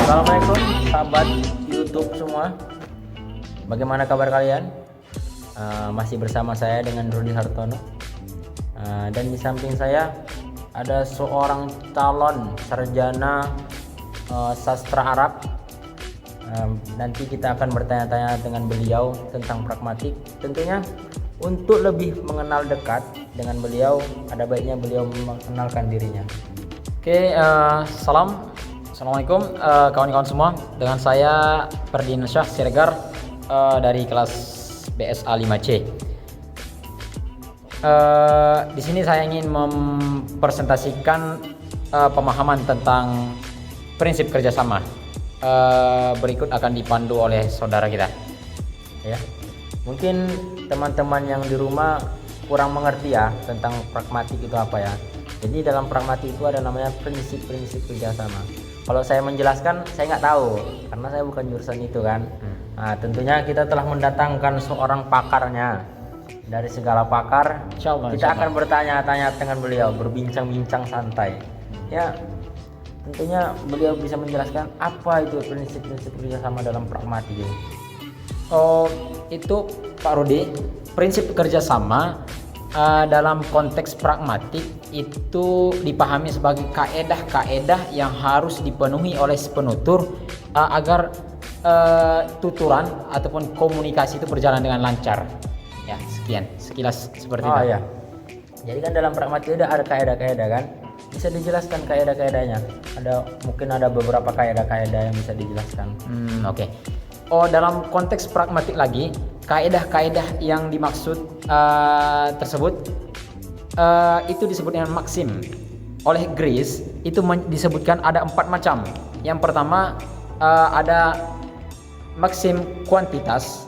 Assalamualaikum sahabat YouTube semua. Bagaimana kabar kalian? Masih bersama saya dengan Rudi Hartono. Dan di samping saya ada seorang calon sarjana sastra Arab. Nanti kita akan bertanya-tanya dengan beliau tentang pragmatik. Tentunya untuk lebih mengenal dekat dengan beliau, ada baiknya beliau mengenalkan dirinya. Oke, Assalamualaikum kawan-kawan semua. Dengan saya Ferdinand Syah Siregar dari kelas BSA 5C. Di sini saya ingin mempresentasikan pemahaman tentang prinsip kerjasama. Berikut akan dipandu oleh saudara kita. Ya, mungkin teman-teman yang di rumah kurang mengerti ya tentang pragmatik itu apa ya. Jadi dalam pragmatik itu ada namanya prinsip-prinsip kerjasama. Kalau saya menjelaskan, saya nggak tahu karena saya bukan jurusan itu kan. Nah, tentunya kita telah mendatangkan seorang pakarnya. Dari segala pakar, kita akan bertanya-tanya dengan beliau, berbincang-bincang santai. Ya, tentunya beliau bisa menjelaskan apa itu prinsip-prinsip kerjasama dalam pragmatik ini. Oh, itu Pak Rudi, prinsip kerjasama dalam konteks pragmatik itu dipahami sebagai kaedah-kaedah yang harus dipenuhi oleh penutur agar tuturan ataupun komunikasi itu berjalan dengan lancar. Ya, sekian sekilas seperti itu. Ya. Jadi kan dalam pragmatik ada kaedah-kaedah kan? Bisa dijelaskan kaedah-kaedahnya? Mungkin ada beberapa kaedah-kaedah yang bisa dijelaskan. Oke. Oh, dalam konteks pragmatik lagi, kaedah-kaedah yang dimaksud tersebut itu disebut dengan maksim. Oleh Grace itu disebutkan ada 4 macam. Yang pertama ada maksim kuantitas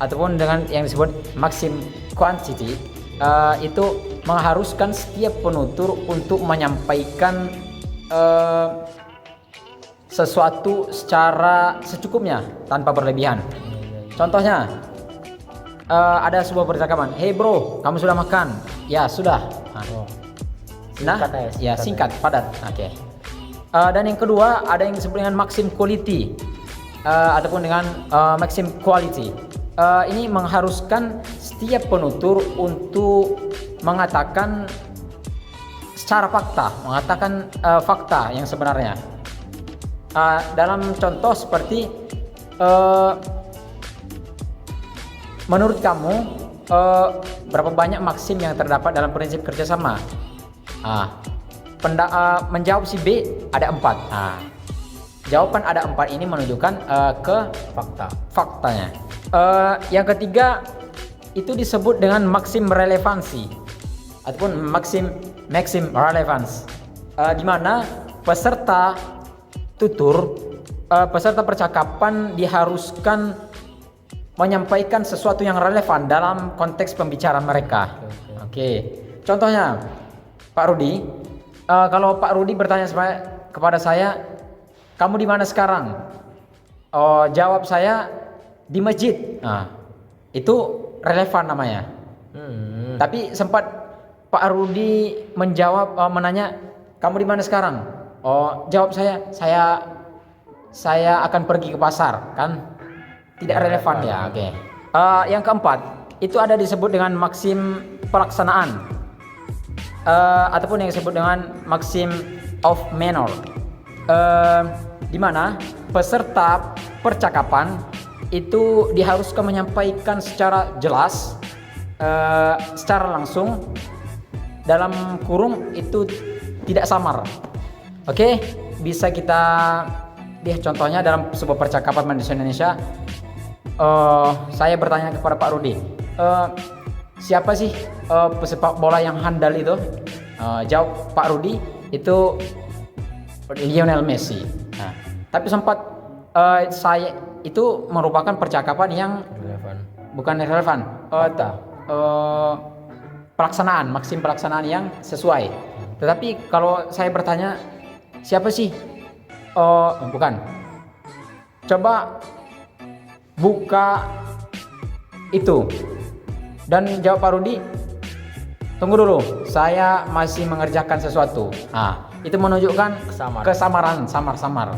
ataupun dengan yang disebut maksim quantity. Itu mengharuskan setiap penutur untuk menyampaikan sesuatu secara secukupnya tanpa berlebihan. Contohnya ada sebuah percakapan, "Hey bro, kamu sudah makan?" "Ya sudah." Singkat, padat. Oke. Dan yang kedua ada yang disebut dengan maxim quality ataupun dengan maxim quality. Ini mengharuskan setiap penutur untuk mengatakan secara fakta, mengatakan fakta yang sebenarnya. Dalam contoh seperti menurut kamu berapa banyak maksim yang terdapat dalam prinsip kerjasama? Menjawab si B ada 4. Jawaban ada 4 ini menunjukkan ke faktanya. Yang ketiga itu disebut dengan maksim relevansi ataupun maxim relevance, di mana peserta percakapan diharuskan menyampaikan sesuatu yang relevan dalam konteks pembicaraan mereka. Oke. Contohnya Pak Rudi, kalau Pak Rudi bertanya kepada saya, "Kamu di mana sekarang?" Jawab saya, "Di masjid." Itu relevan namanya. Tapi sempat Pak Rudi menanya, "Kamu di mana sekarang?" Jawab saya akan pergi ke pasar, kan? Tidak relevan ya. Oke. Yang keempat itu ada disebut dengan maksim pelaksanaan ataupun yang disebut dengan maksim of manner, di mana peserta percakapan itu diharuskan menyampaikan secara jelas, secara langsung, dalam kurung itu tidak samar. Oke, bisa kita lihat contohnya dalam sebuah percakapan bahasa Indonesia. Saya bertanya kepada Pak Rudi, siapa sih pesepak bola yang handal itu? Jawab Pak Rudi, itu Lionel Messi. Tapi sempat saya itu merupakan percakapan yang bukan relevan. Pelaksanaan, maksim pelaksanaan yang sesuai. Tetapi kalau saya bertanya, siapa sih? Bukan. Coba buka itu. Dan jawab Pak Rudi, Tunggu dulu, saya masih mengerjakan sesuatu. Nah, itu menunjukkan kesamaran, samar-samar.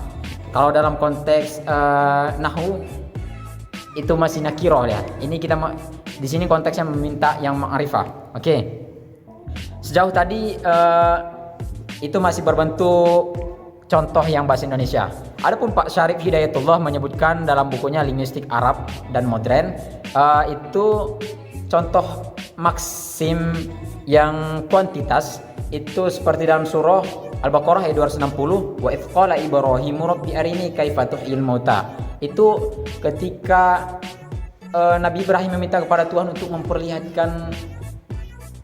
Kalau dalam konteks nahwu itu masih nakiroh ya. Ini kita di sini konteksnya meminta yang ma'rifah. Oke. Sejauh tadi itu masih berbentuk contoh yang bahasa Indonesia. Adapun Pak Syarif Hidayatullah menyebutkan dalam bukunya Linguistik Arab dan Modern itu contoh maksim yang kuantitas itu seperti dalam surah Al-Baqarah ayat 260, wa idz qala Ibrahimu rabbi arini kaifa tuhyil mauta. Itu ketika Nabi Ibrahim meminta kepada Tuhan untuk memperlihatkan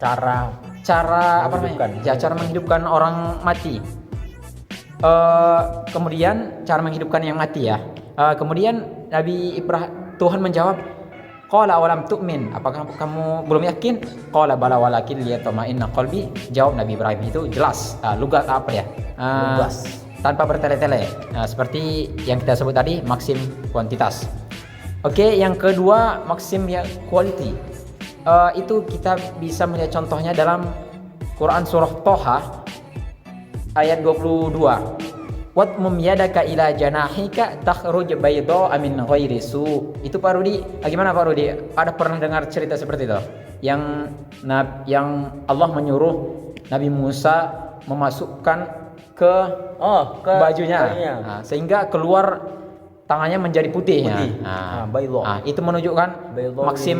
cara apa namanya? Ya, cara menghidupkan orang mati. Kemudian cara menghidupkan yang mati ya. Kemudian Tuhan menjawab, qala awalam tu'min, apakah kamu belum yakin? Qala bala walakin liyatma'inna qalbi. Jawab Nabi Ibrahim itu jelas, lugat apa ya? Lugas, tanpa bertele-tele. Seperti yang kita sebut tadi maksim kuantitas. Oke, yang kedua maksim ya quality. Itu kita bisa melihat contohnya dalam Quran surah Toha ayat 22. Watmum yadaka ila janahika takhruj bayda min ghairi su. Itu Pak Rudi, gimana Pak Rudi? Ada pernah dengar cerita seperti itu? Yang Allah menyuruh Nabi Musa memasukkan ke bajunya. Nah, sehingga keluar tangannya menjadi putih. Itu menunjukkan maksim,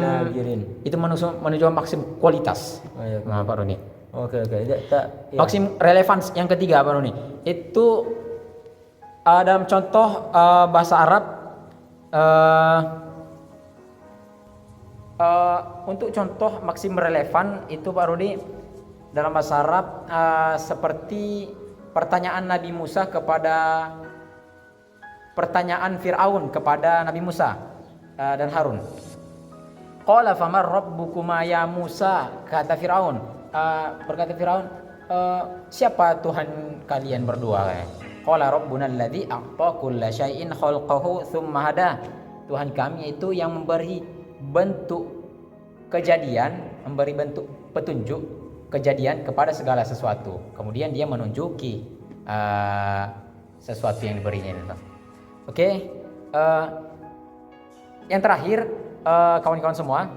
itu menunjukkan maksim kualitas. Nah, Pak Rudi. Oke. Maksim relevans yang ketiga Pak Rudi. Itu dalam contoh bahasa Arab, untuk contoh maksim relevan itu Pak Rudi dalam bahasa Arab seperti pertanyaan Nabi Musa kepada pertanyaan Fir'aun kepada Nabi Musa dan Harun. Qala famar rabbukuma ya Musa, kata Fir'aun. Berkata Fir'aun, siapa Tuhan kalian berdua? Qala rabbuna alladzi a'ta kulla syai'in khalqahu tsumma hada. Tuhan kami itu yang memberi bentuk kejadian, memberi bentuk petunjuk kejadian kepada segala sesuatu. Kemudian dia menunjuki sesuatu yang diberinya itu. Oke. Yang terakhir kawan-kawan semua,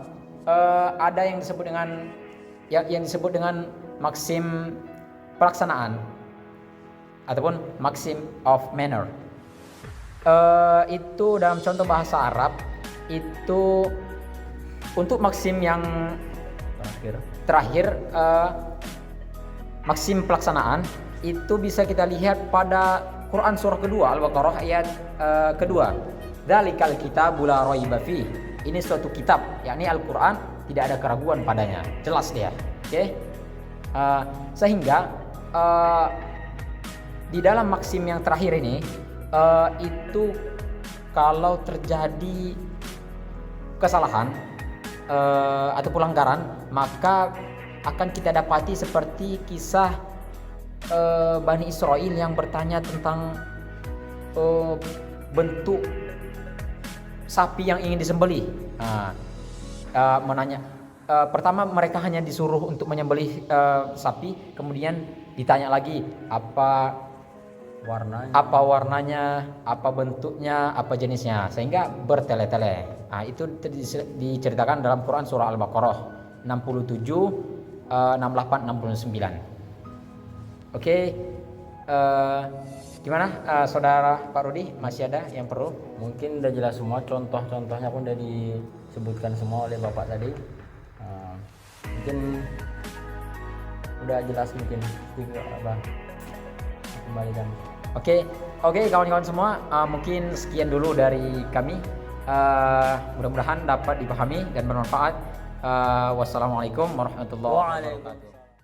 ada yang disebut dengan yang disebut dengan maksim pelaksanaan ataupun maxim of manner. Itu dalam contoh bahasa Arab itu untuk maksim yang terakhir maksim pelaksanaan itu bisa kita lihat pada Quran surah kedua Al-Baqarah ayat kedua. Dzalikal kitabul la raiba fi. Ini suatu kitab, yakni Al-Quran, tidak ada keraguan padanya, jelas dia. Oke. Sehingga di dalam maksim yang terakhir ini itu kalau terjadi kesalahan atau pelanggaran, maka akan kita dapati seperti kisah Bani Israel yang bertanya tentang bentuk sapi yang ingin disembelih. Menanya, pertama mereka hanya disuruh untuk menyembelih sapi, kemudian ditanya lagi apa warnanya, apa bentuknya, apa jenisnya, sehingga bertele-tele. Itu diceritakan dalam Quran surah Al-Baqarah 67, 68, 69. Oke, gimana saudara Pak Rudi, masih ada yang perlu? Mungkin udah jelas semua, contoh-contohnya pun udah disebutkan semua oleh Bapak tadi. Mungkin udah jelas, mungkin kembalikan. Oke, kawan-kawan semua, mungkin sekian dulu dari kami. Mudah-mudahan dapat dipahami dan bermanfaat. Wassalamualaikum warahmatullahi wabarakatuh.